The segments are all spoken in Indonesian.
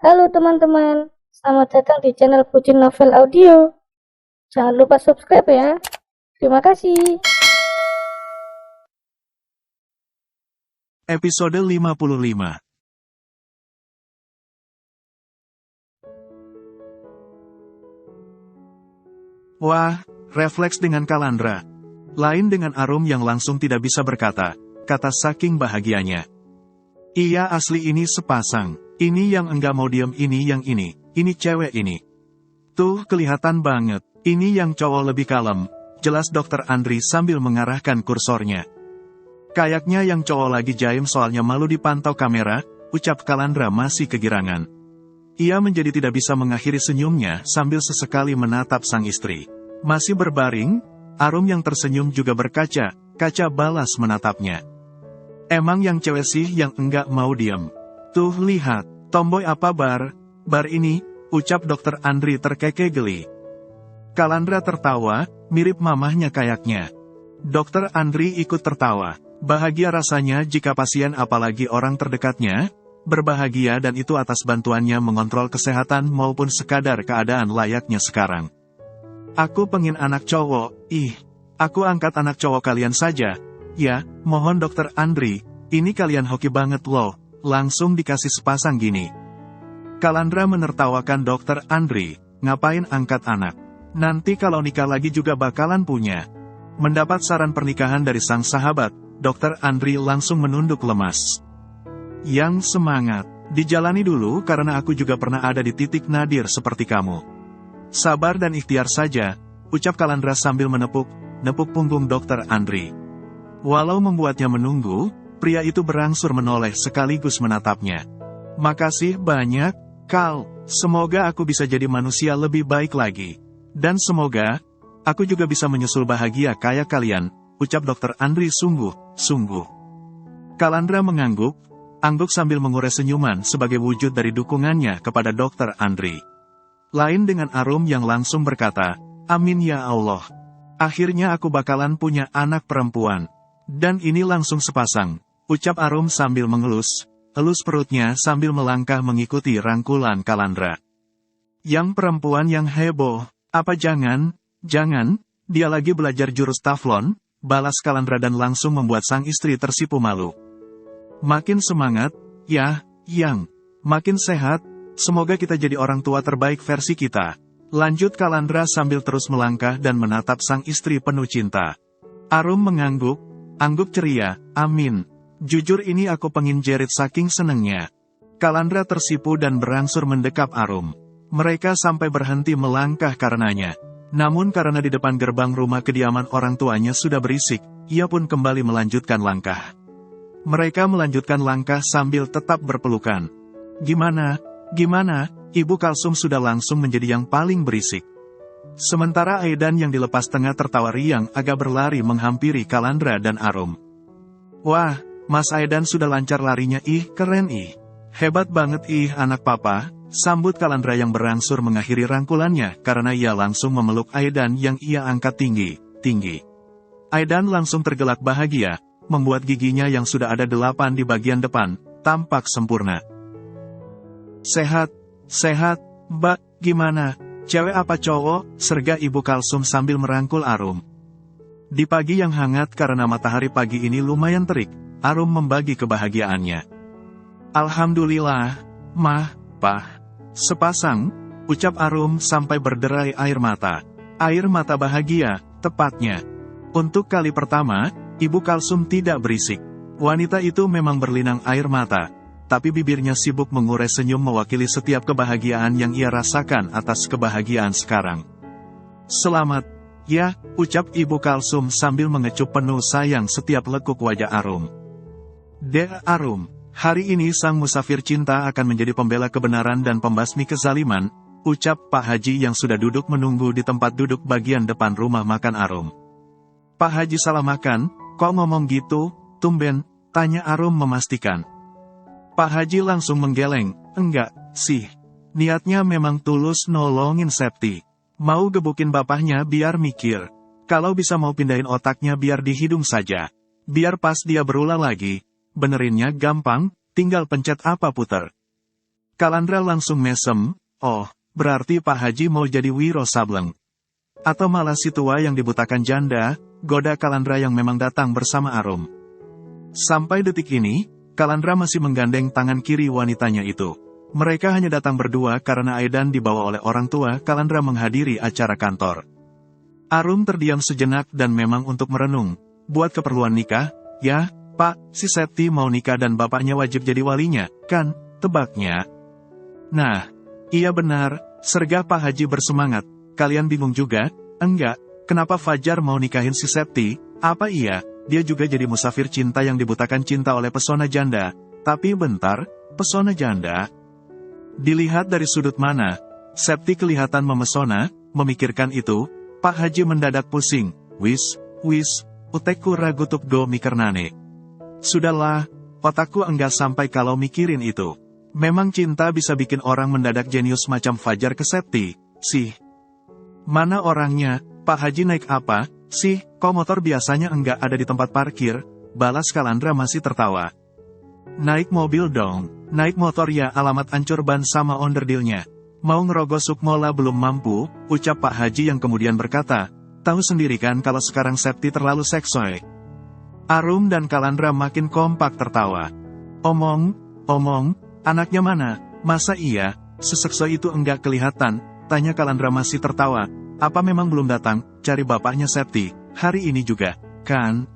Halo teman-teman, selamat datang di channel Pucin Novel Audio. Jangan lupa subscribe ya. Terima kasih. Episode 55. Wah, refleks dengan Kalandra. Lain dengan Arum yang langsung tidak bisa berkata, kata saking bahagianya. Iya asli ini sepasang, ini yang enggak mau diem ini yang ini cewek ini. Tuh kelihatan banget, ini yang cowok lebih kalem, jelas Dokter Andri sambil mengarahkan kursornya. Kayaknya yang cowok lagi jaim soalnya malu dipantau kamera, ucap Kalandra masih kegirangan. Ia menjadi tidak bisa mengakhiri senyumnya sambil sesekali menatap sang istri. Masih berbaring, Arum yang tersenyum juga berkaca, kaca balas menatapnya. Emang yang cewek sih yang enggak mau diem. Tuh lihat, tomboy apa bar ini, ucap Dokter Andri terkekeh geli. Kalandra tertawa, mirip mamahnya kayaknya. Dokter Andri ikut tertawa. Bahagia rasanya jika pasien apalagi orang terdekatnya, berbahagia dan itu atas bantuannya mengontrol kesehatan maupun sekadar keadaan layaknya sekarang. Aku pengen anak cowok, aku angkat anak cowok kalian saja. Ya, mohon Dokter Andri, ini kalian hoki banget loh, langsung dikasih sepasang gini. Kalandra menertawakan Dokter Andri, ngapain angkat anak? Nanti kalau nikah lagi juga bakalan punya. Mendapat saran pernikahan dari sang sahabat, Dokter Andri langsung menunduk lemas. Yang semangat, dijalani dulu karena aku juga pernah ada di titik nadir seperti kamu. Sabar dan ikhtiar saja, ucap Kalandra sambil menepuk punggung Dokter Andri. Walau membuatnya menunggu, pria itu berangsur menoleh sekaligus menatapnya. Makasih banyak, Kal, semoga aku bisa jadi manusia lebih baik lagi. Dan semoga, aku juga bisa menyusul bahagia kayak kalian, ucap Dokter Andri sungguh. Kalandra mengangguk sambil mengurai senyuman sebagai wujud dari dukungannya kepada Dokter Andri. Lain dengan Arum yang langsung berkata, amin ya Allah. Akhirnya aku bakalan punya anak perempuan. Dan ini langsung sepasang, ucap Arum sambil elus perutnya sambil melangkah mengikuti rangkulan Kalandra. Yang perempuan yang heboh, apa jangan, dia lagi belajar jurus taflon, balas Kalandra dan langsung membuat sang istri tersipu malu. Makin semangat, ya, yang, makin sehat, semoga kita jadi orang tua terbaik versi kita. Lanjut Kalandra sambil terus melangkah dan menatap sang istri penuh cinta. Arum mengangguk ceria, amin. Jujur ini aku pengin jerit saking senengnya. Kalandra tersipu dan berangsur mendekap Arum. Mereka sampai berhenti melangkah karenanya. Namun karena di depan gerbang rumah kediaman orang tuanya sudah berisik, ia pun kembali melanjutkan langkah. Mereka melanjutkan langkah sambil tetap berpelukan. Gimana, Ibu Kalsum sudah langsung menjadi yang paling berisik. Sementara Aidan yang dilepas tengah tertawa riang agak berlari menghampiri Kalandra dan Arum. Wah, Mas Aidan sudah lancar larinya keren Hebat banget anak papa, sambut Kalandra yang berangsur mengakhiri rangkulannya karena ia langsung memeluk Aidan yang ia angkat tinggi. Aidan langsung tergelak bahagia, membuat giginya yang sudah ada 8 di bagian depan, tampak sempurna. Sehat, Mbak, gimana? Cewek apa cowok? Serga Ibu Kalsum sambil merangkul Arum. Di pagi yang hangat karena matahari pagi ini lumayan terik, Arum membagi kebahagiaannya. Alhamdulillah, Mah, Pah. Sepasang, ucap Arum sampai berderai air mata. Air mata bahagia, tepatnya. Untuk kali pertama, Ibu Kalsum tidak berisik. Wanita itu memang berlinang air mata. Tapi bibirnya sibuk mengurai senyum mewakili setiap kebahagiaan yang ia rasakan atas kebahagiaan sekarang. Selamat, ya, ucap Ibu Kalsum sambil mengecup penuh sayang setiap lekuk wajah Arum. Arum, hari ini sang musafir cinta akan menjadi pembela kebenaran dan pembasmi kezaliman, ucap Pak Haji yang sudah duduk menunggu di tempat duduk bagian depan rumah makan Arum. Pak Haji salah makan, kok ngomong gitu, tumben, tanya Arum memastikan. Pak Haji langsung menggeleng, enggak, sih. Niatnya memang tulus nolongin Septi. Mau gebukin bapaknya biar mikir. Kalau bisa mau pindahin otaknya biar di hidung saja. Biar pas dia berulang lagi, benerinnya gampang, tinggal pencet apa puter. Kalandra langsung mesem, oh, berarti Pak Haji mau jadi Wiro Sableng. Atau malah si tua yang dibutakan janda, goda Kalandra yang memang datang bersama Arum. Sampai detik ini, Kalandra masih menggandeng tangan kiri wanitanya itu. Mereka hanya datang berdua karena Aidan dibawa oleh orang tua Kalandra menghadiri acara kantor. Arum terdiam sejenak dan memang untuk merenung. Buat keperluan nikah, ya, Pak, si Septi mau nikah dan bapaknya wajib jadi walinya, kan, tebaknya. Nah, iya benar, sergah Pak Haji bersemangat. Kalian bingung juga? Enggak, kenapa Fajar mau nikahin si Septi? Apa iya, dia juga jadi musafir cinta yang dibutakan cinta oleh pesona janda? Tapi bentar, pesona janda? Dilihat dari sudut mana, Septi kelihatan memesona, memikirkan itu, Pak Haji mendadak pusing. Wis, utekku ragutuk do mikernane. Sudahlah, otakku enggak sampai kalau mikirin itu. Memang cinta bisa bikin orang mendadak jenius macam Fajar ke Septi, sih. Mana orangnya, Pak Haji naik apa, sih, kok motor biasanya enggak ada di tempat parkir, balas Kalandra masih tertawa. Naik mobil dong, naik motor ya alamat ancur ban sama onderdilnya. Mau ngerogos Sukmola belum mampu, ucap Pak Haji yang kemudian berkata, tahu sendiri kan kalau sekarang Septi terlalu seksoy. Arum dan Kalandra makin kompak tertawa. Omong, anaknya mana? Masa iya, sesekso itu enggak kelihatan? Tanya Kalandra masih tertawa. Apa memang belum datang, cari bapaknya Septi, hari ini juga, kan?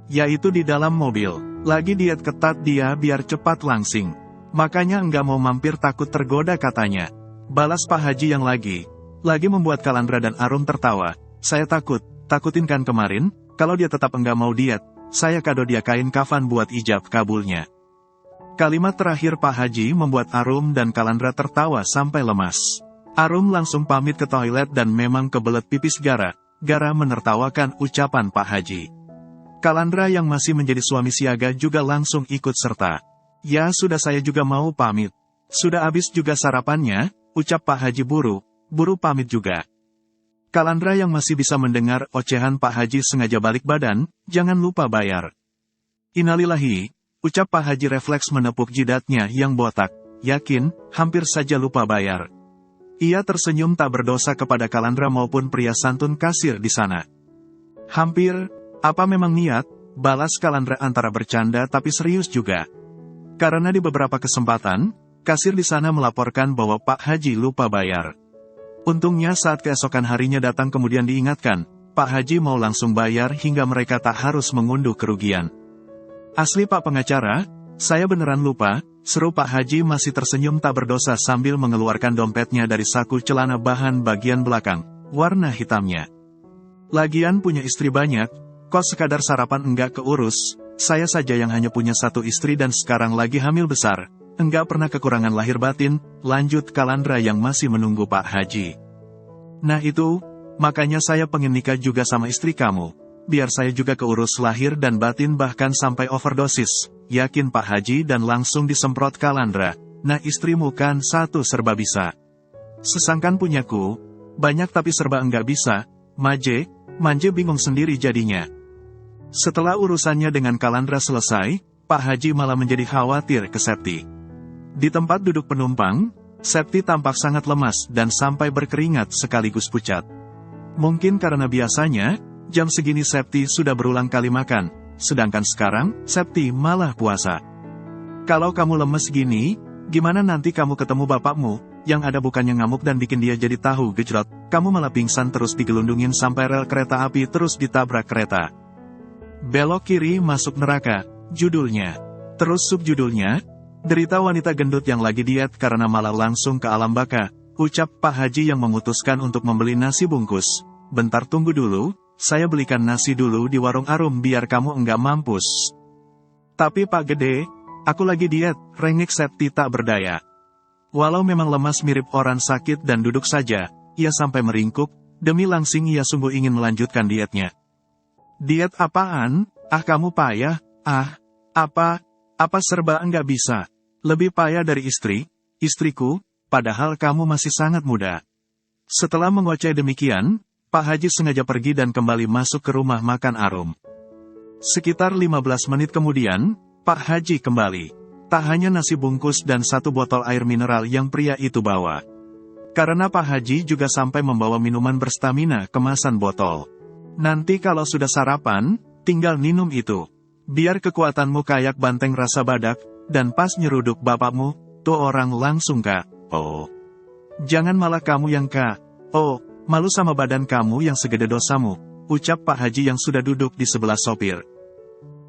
Yaitu di dalam mobil, lagi diet ketat dia biar cepat langsing. Makanya enggak mau mampir takut tergoda katanya. Balas Pak Haji yang lagi membuat Kalandra dan Arum tertawa. Saya takutin kan kemarin, kalau dia tetap enggak mau diet, saya kado dia kain kafan buat ijab kabulnya. Kalimat terakhir Pak Haji membuat Arum dan Kalandra tertawa sampai lemas. Arum langsung pamit ke toilet dan memang kebelet pipis gara menertawakan ucapan Pak Haji. Kalandra yang masih menjadi suami siaga juga langsung ikut serta. Ya sudah saya juga mau pamit. Sudah habis juga sarapannya, ucap Pak Haji buru pamit juga. Kalandra yang masih bisa mendengar ocehan Pak Haji sengaja balik badan, jangan lupa bayar. Innalillahi, ucap Pak Haji refleks menepuk jidatnya yang botak, yakin, hampir saja lupa bayar. Ia tersenyum tak berdosa kepada Kalandra maupun pria santun kasir di sana. Hampir, apa memang niat, balas Kalandra antara bercanda tapi serius juga. Karena di beberapa kesempatan, kasir di sana melaporkan bahwa Pak Haji lupa bayar. Untungnya saat keesokan harinya datang kemudian diingatkan, Pak Haji mau langsung bayar hingga mereka tak harus mengunduh kerugian. Asli Pak pengacara, saya beneran lupa, seru Pak Haji masih tersenyum tak berdosa sambil mengeluarkan dompetnya dari saku celana bahan bagian belakang, warna hitamnya. Lagian punya istri banyak, kok sekadar sarapan enggak keurus, saya saja yang hanya punya satu istri dan sekarang lagi hamil besar, enggak pernah kekurangan lahir batin, lanjut Kalandra yang masih menunggu Pak Haji. Nah itu, makanya saya pengen nikah juga sama istri kamu, biar saya juga keurus lahir dan batin bahkan sampai overdosis. Yakin Pak Haji dan langsung disemprot Kalandra. Nah istrimu kan satu serba bisa. Sesangkan punyaku, banyak tapi serba enggak bisa, manje bingung sendiri jadinya. Setelah urusannya dengan Kalandra selesai, Pak Haji malah menjadi khawatir ke Septi. Di tempat duduk penumpang, Septi tampak sangat lemas dan sampai berkeringat sekaligus pucat. Mungkin karena biasanya, jam segini Septi sudah berulang kali makan. Sedangkan sekarang, Septi malah puasa. Kalau kamu lemes gini, gimana nanti kamu ketemu bapakmu, yang ada bukannya ngamuk dan bikin dia jadi tahu gejrot, kamu malah pingsan terus digelundungin sampai rel kereta api terus ditabrak kereta. Belok kiri masuk neraka, judulnya. Terus subjudulnya, derita wanita gendut yang lagi diet karena malah langsung ke alam baka, ucap Pak Haji yang memutuskan untuk membeli nasi bungkus. Bentar tunggu dulu. Saya belikan nasi dulu di warung Arum biar kamu enggak mampus. Tapi Pak Gede, aku lagi diet, rengek Septi tak berdaya. Walau memang lemas mirip orang sakit dan duduk saja, ia sampai meringkuk, demi langsing ia sungguh ingin melanjutkan dietnya. Diet apaan? Ah kamu payah, apa serba enggak bisa. Lebih payah dari istriku, padahal kamu masih sangat muda. Setelah mengoceh demikian, Pak Haji sengaja pergi dan kembali masuk ke rumah makan Arum. Sekitar 15 menit kemudian, Pak Haji kembali. Tak hanya nasi bungkus dan 1 botol air mineral yang pria itu bawa. Karena Pak Haji juga sampai membawa minuman berstamina kemasan botol. Nanti kalau sudah sarapan, tinggal minum itu. Biar kekuatanmu kayak banteng rasa badak, dan pas nyeruduk bapakmu, tuh orang langsung oh. Jangan malah kamu yang oh, malu sama badan kamu yang segede dosamu, ucap Pak Haji yang sudah duduk di sebelah sopir.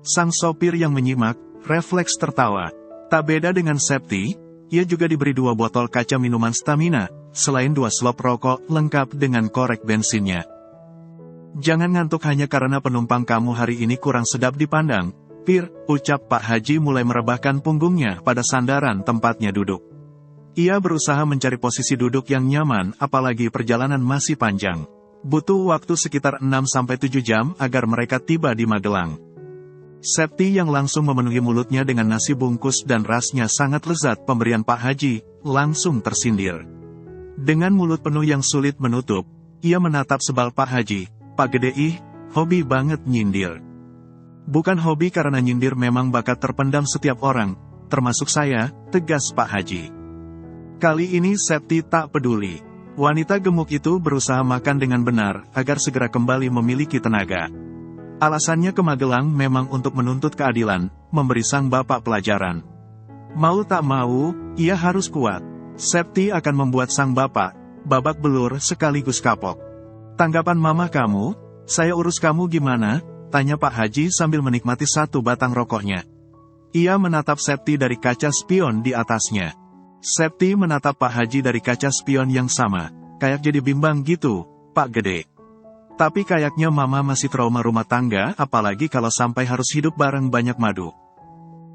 Sang sopir yang menyimak, refleks tertawa. Tak beda dengan Septi, ia juga diberi 2 botol kaca minuman stamina, selain 2 slop rokok lengkap dengan korek bensinnya. Jangan ngantuk hanya karena penumpang kamu hari ini kurang sedap dipandang, Pir, ucap Pak Haji mulai merebahkan punggungnya pada sandaran tempatnya duduk. Ia berusaha mencari posisi duduk yang nyaman apalagi perjalanan masih panjang. Butuh waktu sekitar 6-7 jam agar mereka tiba di Magelang. Septi yang langsung memenuhi mulutnya dengan nasi bungkus dan rasnya sangat lezat pemberian Pak Haji, langsung tersindir. Dengan mulut penuh yang sulit menutup, ia menatap sebal Pak Haji. Pak Gede hobi banget nyindir. Bukan hobi karena nyindir memang bakat terpendam setiap orang, termasuk saya, tegas Pak Haji. Kali ini Septi tak peduli. Wanita gemuk itu berusaha makan dengan benar agar segera kembali memiliki tenaga. Alasannya ke Magelang memang untuk menuntut keadilan, memberi sang bapak pelajaran. Mau tak mau, ia harus kuat. Septi akan membuat sang bapak babak belur sekaligus kapok. Tanggapan mama kamu, saya urus kamu gimana? Tanya Pak Haji sambil menikmati 1 batang rokoknya. Ia menatap Septi dari kaca spion di atasnya. Septi menatap Pak Haji dari kaca spion yang sama, kayak jadi bimbang gitu, Pak Gede. Tapi kayaknya mama masih trauma rumah tangga, apalagi kalau sampai harus hidup bareng banyak madu.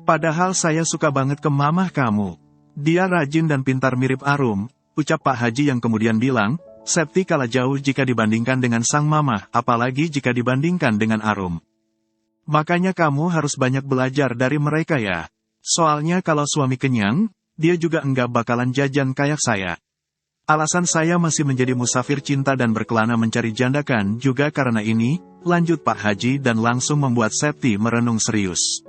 Padahal saya suka banget ke mamah kamu. Dia rajin dan pintar mirip Arum, ucap Pak Haji yang kemudian bilang, Septi kalah jauh jika dibandingkan dengan sang mamah, apalagi jika dibandingkan dengan Arum. Makanya kamu harus banyak belajar dari mereka ya. Soalnya kalau suami kenyang, dia juga enggak bakalan jajan kayak saya. Alasan saya masih menjadi musafir cinta dan berkelana mencari jandakan juga karena ini, lanjut Pak Haji dan langsung membuat Septi merenung serius.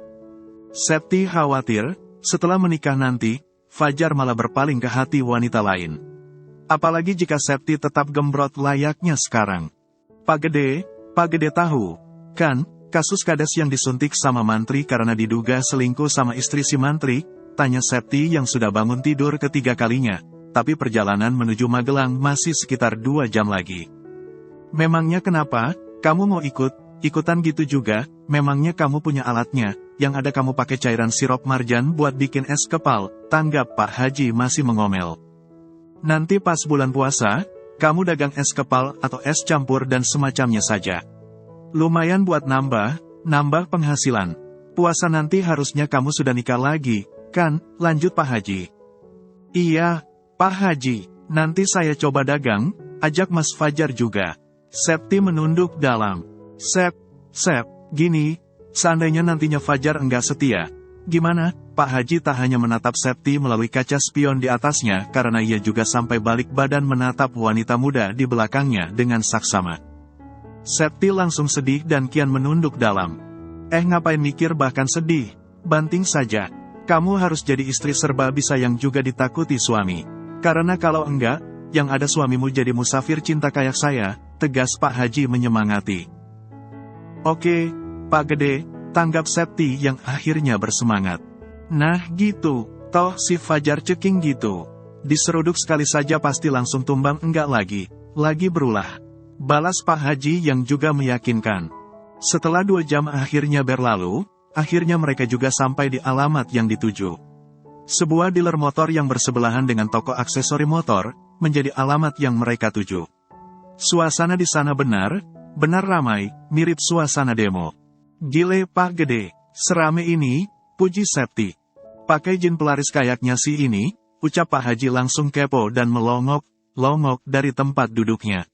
Septi khawatir, setelah menikah nanti, Fajar malah berpaling ke hati wanita lain. Apalagi jika Septi tetap gembrot layaknya sekarang. Pak Gede tahu, kan, kasus Kades yang disuntik sama mantri karena diduga selingkuh sama istri si mantri, tanya Septi yang sudah bangun tidur ketiga kalinya. Tapi perjalanan menuju Magelang masih sekitar 2 jam lagi. Memangnya kenapa? Kamu mau ikutan gitu juga? Memangnya kamu punya alatnya, yang ada kamu pakai cairan sirup marjan buat bikin es kepal, tanggap Pak Haji masih mengomel. Nanti pas bulan puasa, kamu dagang es kepal atau es campur dan semacamnya saja. Lumayan buat nambah penghasilan. Puasa nanti harusnya kamu sudah nikah lagi, kan? Lanjut Pak Haji. Iya, Pak Haji, nanti saya coba dagang, ajak Mas Fajar juga. Septi menunduk dalam. Sep, gini, seandainya nantinya Fajar enggak setia, gimana? Pak Haji tak hanya menatap Septi melalui kaca spion di atasnya karena ia juga sampai balik badan menatap wanita muda di belakangnya dengan saksama. Septi langsung sedih dan kian menunduk dalam. Ngapain mikir bahkan sedih? Banting saja. Kamu harus jadi istri serba bisa yang juga ditakuti suami. Karena kalau enggak, yang ada suamimu jadi musafir cinta kayak saya, tegas Pak Haji menyemangati. Oke, Pak Gede, tanggap Septi yang akhirnya bersemangat. Nah gitu, toh si Fajar ceking gitu. Diseruduk sekali saja pasti langsung tumbang enggak lagi berulah. Balas Pak Haji yang juga meyakinkan. Setelah 2 jam akhirnya berlalu, akhirnya mereka juga sampai di alamat yang dituju. Sebuah dealer motor yang bersebelahan dengan toko aksesori motor, menjadi alamat yang mereka tuju. Suasana di sana benar ramai, mirip suasana demo. Gile Pak Gede, serame ini, puji Septi. Pakai jin pelaris kayaknya si ini, ucap Pak Haji langsung kepo dan melongok dari tempat duduknya.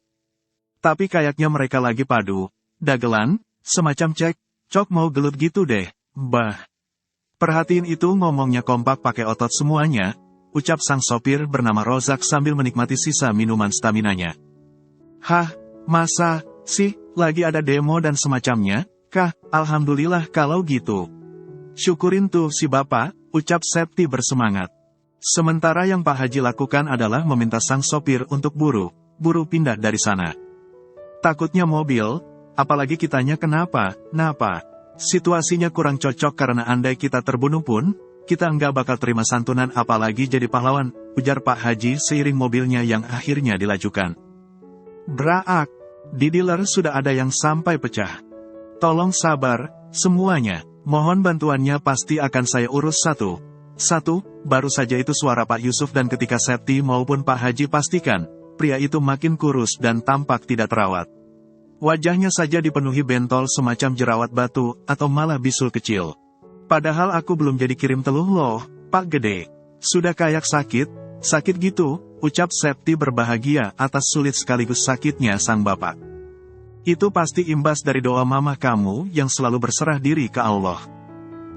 Tapi kayaknya mereka lagi padu, dagelan, semacam cok mau gelut gitu deh, bah. Perhatiin itu ngomongnya kompak pakai otot semuanya, ucap sang sopir bernama Rozak sambil menikmati sisa minuman staminanya. Hah, masa sih, lagi ada demo dan semacamnya? Kah, alhamdulillah kalau gitu. Syukurin tuh si bapak, ucap Septi bersemangat. Sementara yang Pak Haji lakukan adalah meminta sang sopir untuk buru pindah dari sana. Takutnya mobil, apalagi kitanya kenapa. Situasinya kurang cocok karena andai kita terbunuh pun, kita nggak bakal terima santunan apalagi jadi pahlawan, ujar Pak Haji seiring mobilnya yang akhirnya dilajukan. Braak, di dealer sudah ada yang sampai pecah. Tolong sabar, semuanya, mohon bantuannya pasti akan saya urus satu. Baru saja itu suara Pak Yusuf dan ketika Septi maupun Pak Haji pastikan, pria itu makin kurus dan tampak tidak terawat. Wajahnya saja dipenuhi bentol semacam jerawat batu atau malah bisul kecil. Padahal aku belum jadi kirim teluh loh, Pak Gede. Sudah kayak sakit gitu, ucap Septi berbahagia atas sulit sekaligus sakitnya sang bapak. Itu pasti imbas dari doa mama kamu yang selalu berserah diri ke Allah.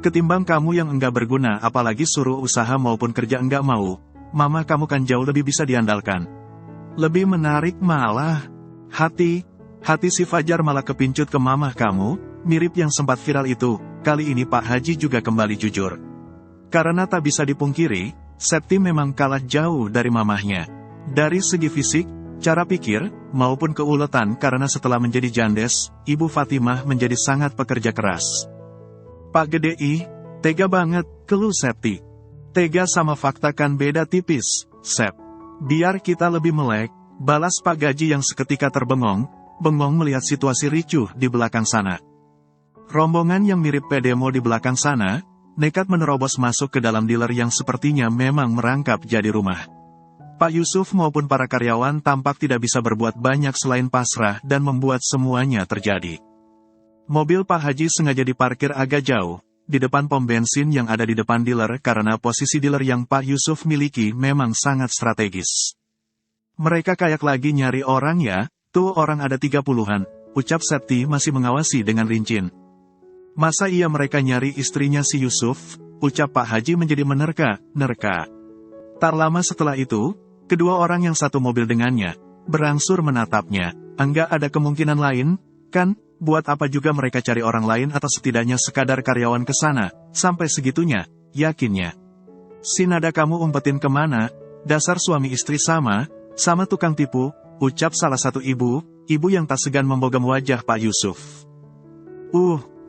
Ketimbang kamu yang enggak berguna apalagi suruh usaha maupun kerja enggak mau, mama kamu kan jauh lebih bisa diandalkan. Lebih menarik malah, hati si Fajar malah kepincut ke mama kamu, mirip yang sempat viral itu. Kali ini Pak Haji juga kembali jujur. Karena tak bisa dipungkiri, Septi memang kalah jauh dari mamahnya. Dari segi fisik, cara pikir, maupun keuletan karena setelah menjadi jandes, Ibu Fatimah menjadi sangat pekerja keras. Pak Gede tega banget, keluh Septi. Tega sama fakta kan beda tipis, Sep. Biar kita lebih melek, balas Pak Gaji yang seketika bengong melihat situasi ricuh di belakang sana. Rombongan yang mirip pedemo di belakang sana, nekat menerobos masuk ke dalam dealer yang sepertinya memang merangkap jadi rumah. Pak Yusuf maupun para karyawan tampak tidak bisa berbuat banyak selain pasrah dan membuat semuanya terjadi. Mobil Pak Haji sengaja diparkir agak jauh, di depan pom bensin yang ada di depan dealer karena posisi dealer yang Pak Yusuf miliki memang sangat strategis. Mereka kayak lagi nyari orang ya, tuh orang ada 30-an, ucap Septi masih mengawasi dengan rincin. Masa iya mereka nyari istrinya si Yusuf, ucap Pak Haji menjadi menerka. Tak lama setelah itu, kedua orang yang satu mobil dengannya, berangsur menatapnya. Enggak ada kemungkinan lain, kan? Buat apa juga mereka cari orang lain atau setidaknya sekadar karyawan ke sana, sampai segitunya, yakinnya. Si nada kamu umpetin kemana, dasar suami istri sama tukang tipu, ucap salah satu ibu yang tak segan membogam wajah Pak Yusuf.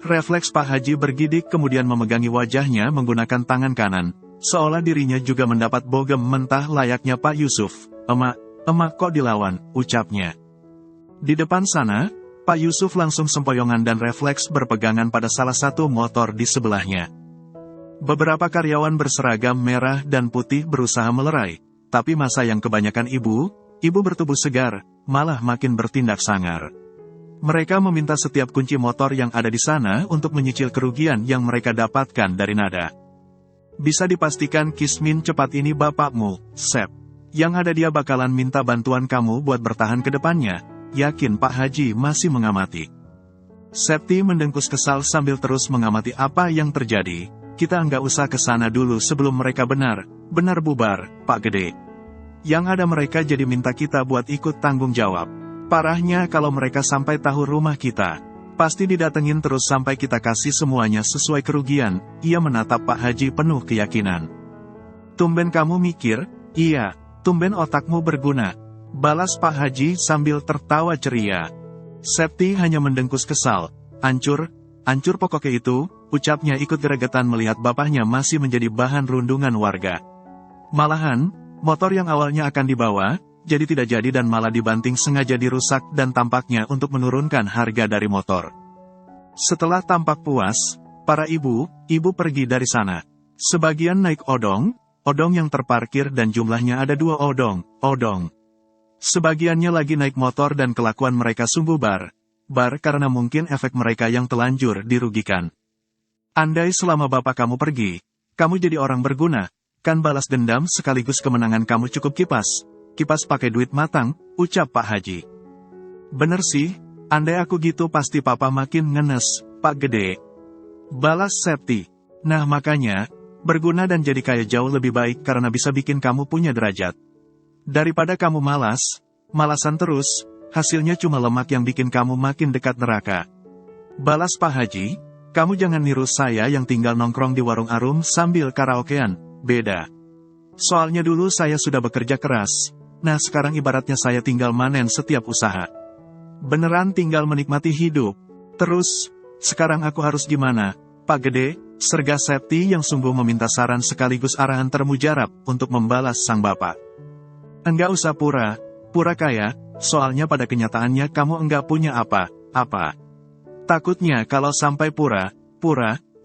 Refleks Pak Haji bergidik kemudian memegangi wajahnya menggunakan tangan kanan, seolah dirinya juga mendapat bogem mentah layaknya Pak Yusuf. Emak kok dilawan, ucapnya. Di depan sana, Pak Yusuf langsung sempoyongan dan refleks berpegangan pada salah satu motor di sebelahnya. Beberapa karyawan berseragam merah dan putih berusaha melerai, tapi masa yang kebanyakan ibu bertubuh segar, malah makin bertindak sangar. Mereka meminta setiap kunci motor yang ada di sana untuk menyicil kerugian yang mereka dapatkan dari nada. Bisa dipastikan Kismin cepat ini bapakmu, Sep. Yang ada dia bakalan minta bantuan kamu buat bertahan ke depannya. Yakin Pak Haji masih mengamati. Septi mendengkus kesal sambil terus mengamati apa yang terjadi. Kita nggak usah ke sana dulu sebelum mereka benar bubar, Pak Gede. Yang ada mereka jadi minta kita buat ikut tanggung jawab. Parahnya kalau mereka sampai tahu rumah kita, pasti didatengin terus sampai kita kasih semuanya sesuai kerugian. Ia menatap Pak Haji penuh keyakinan. Tumben kamu mikir, iya, tumben otakmu berguna. Balas Pak Haji sambil tertawa ceria. Septi hanya mendengkus kesal. Ancur pokoknya itu, ucapnya ikut gregetan melihat bapaknya masih menjadi bahan rundungan warga. Malahan, motor yang awalnya akan dibawa, jadi tidak jadi dan malah dibanting sengaja dirusak dan tampaknya untuk menurunkan harga dari motor. Setelah tampak puas, para ibu pergi dari sana. Sebagian naik odong yang terparkir dan jumlahnya ada 2 odong. Sebagiannya lagi naik motor dan kelakuan mereka sungguh bar karena mungkin efek mereka yang telanjur dirugikan. Andai selama bapak kamu pergi, kamu jadi orang berguna, kan balas dendam sekaligus kemenangan kamu cukup kipas pakai duit matang, ucap Pak Haji. Bener sih, andai aku gitu pasti papa makin ngenes, Pak Gede. Balas Septi. Nah makanya, berguna dan jadi kaya jauh lebih baik karena bisa bikin kamu punya derajat. Daripada kamu malasan terus, hasilnya cuma lemak yang bikin kamu makin dekat neraka. Balas Pak Haji, Kamu jangan niru saya yang tinggal nongkrong di warung Arum sambil karaokean, beda. Soalnya dulu saya sudah bekerja keras. Nah sekarang ibaratnya saya tinggal manen setiap usaha. Beneran tinggal menikmati hidup. Terus, sekarang aku harus gimana? Pak Gede, Serga Septi yang sungguh meminta saran sekaligus arahan termujarab untuk membalas sang bapak. Enggak usah pura kaya, soalnya pada kenyataannya kamu enggak punya apa-apa. Takutnya kalau sampai pura,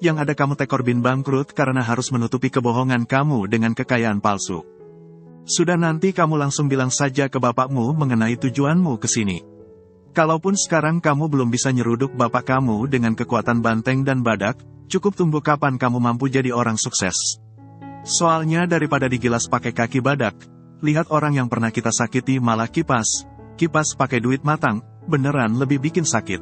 yang ada kamu tekor bin bangkrut karena harus menutupi kebohongan kamu dengan kekayaan palsu. Sudah nanti kamu langsung bilang saja ke bapakmu mengenai tujuanmu ke sini. Kalaupun sekarang kamu belum bisa nyeruduk bapak kamu dengan kekuatan banteng dan badak, cukup tunggu kapan kamu mampu jadi orang sukses. Soalnya daripada digilas pakai kaki badak, lihat orang yang pernah kita sakiti malah kipas pakai duit matang, beneran lebih bikin sakit.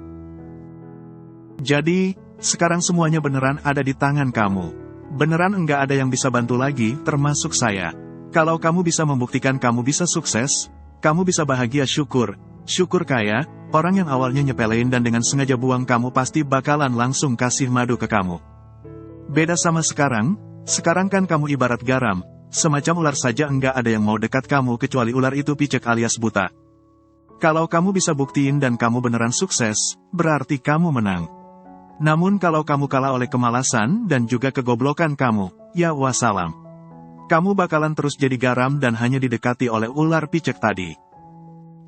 Jadi, sekarang semuanya beneran ada di tangan kamu. Beneran enggak ada yang bisa bantu lagi, termasuk saya. Kalau kamu bisa membuktikan kamu bisa sukses, kamu bisa bahagia syukur kaya, orang yang awalnya nyepelein dan dengan sengaja buang kamu pasti bakalan langsung kasih madu ke kamu. Beda sama sekarang kan kamu ibarat garam, semacam ular saja enggak ada yang mau dekat kamu kecuali ular itu picek alias buta. Kalau kamu bisa buktiin dan kamu beneran sukses, berarti kamu menang. Namun kalau kamu kalah oleh kemalasan dan juga kegoblokan kamu, ya wassalam. Kamu bakalan terus jadi garam dan hanya didekati oleh ular picek tadi.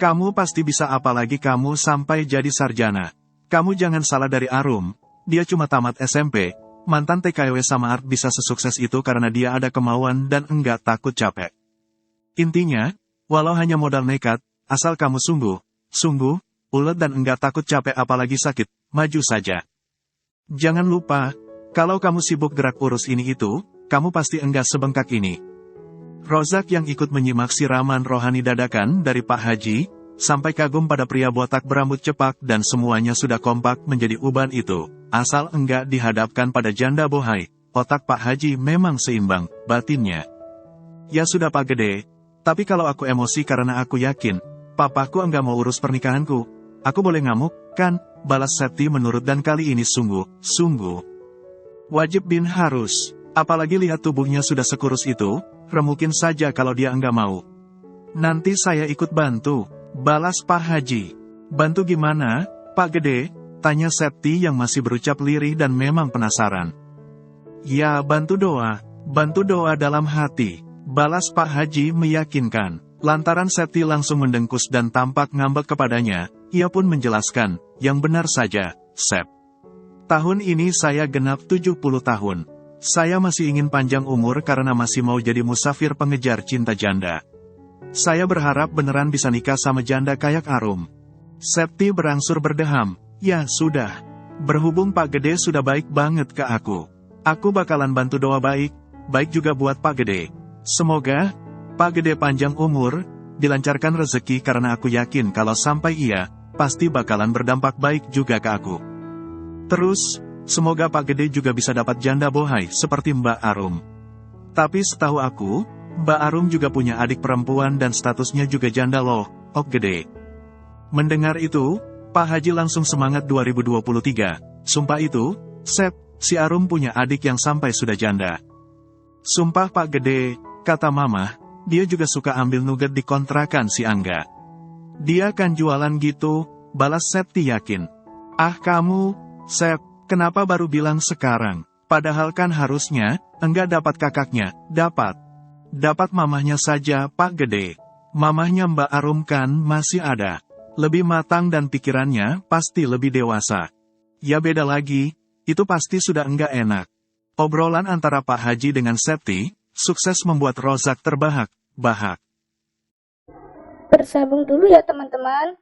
Kamu pasti bisa apalagi kamu sampai jadi sarjana. Kamu jangan salah dari Arum, dia cuma tamat SMP, mantan TKW sama Art bisa sesukses itu karena dia ada kemauan dan enggak takut capek. Intinya, walau hanya modal nekat, asal kamu sungguh, ulet dan enggak takut capek apalagi sakit, maju saja. Jangan lupa, kalau kamu sibuk gerak urus ini itu, kamu pasti enggak sebengkak ini. Rozak yang ikut menyimak siraman rohani dadakan dari Pak Haji, sampai kagum pada pria botak berambut cepak dan semuanya sudah kompak menjadi uban itu. Asal enggak dihadapkan pada janda bohai, otak Pak Haji memang seimbang, batinnya. Ya sudah Pak Gede, tapi kalau aku emosi karena aku yakin, papaku enggak mau urus pernikahanku, aku boleh ngamuk, kan? Balas Septi menurut dan kali ini sungguh. Wajib bin harus. Apalagi lihat tubuhnya sudah sekurus itu, remukin saja kalau dia enggak mau. Nanti saya ikut bantu. Balas Pak Haji. Bantu gimana, Pak Gede? Tanya Septi yang masih berucap lirih dan memang penasaran. Ya bantu doa dalam hati. Balas Pak Haji meyakinkan. Lantaran Septi langsung mendengkus dan tampak ngambek kepadanya, ia pun menjelaskan, yang benar saja, Sep. Tahun ini saya genap 70 tahun. Saya masih ingin panjang umur karena masih mau jadi musafir pengejar cinta janda. Saya berharap beneran bisa nikah sama janda kayak Arum. Septi berangsur berdeham, ya sudah. Berhubung Pak Gede sudah baik banget ke aku bakalan bantu doa baik juga buat Pak Gede. Semoga Pak Gede panjang umur, dilancarkan rezeki karena aku yakin kalau sampai iya, pasti bakalan berdampak baik juga ke aku. Terus, semoga Pak Gede juga bisa dapat janda bohai seperti Mbak Arum. Tapi setahu aku, Mbak Arum juga punya adik perempuan dan statusnya juga janda loh, Ok Gede. Mendengar itu, Pak Haji langsung semangat 2023. Sumpah itu, Sep, si Arum punya adik yang sampai sudah janda. Sumpah Pak Gede, kata Mama. Dia juga suka ambil nugget di kontrakan si Angga. Dia kan jualan gitu, balas Septi yakin. Ah kamu, Sep, kenapa baru bilang sekarang? Padahal kan harusnya, enggak dapat kakaknya, dapat mamahnya saja Pak Gede. Mamahnya Mbak Arum kan masih ada. Lebih matang dan pikirannya pasti lebih dewasa. Ya beda lagi, itu pasti sudah enggak enak. Obrolan antara Pak Haji dengan Septi, sukses membuat Rozak terbahak-bahak. Bersambung dulu ya teman-teman.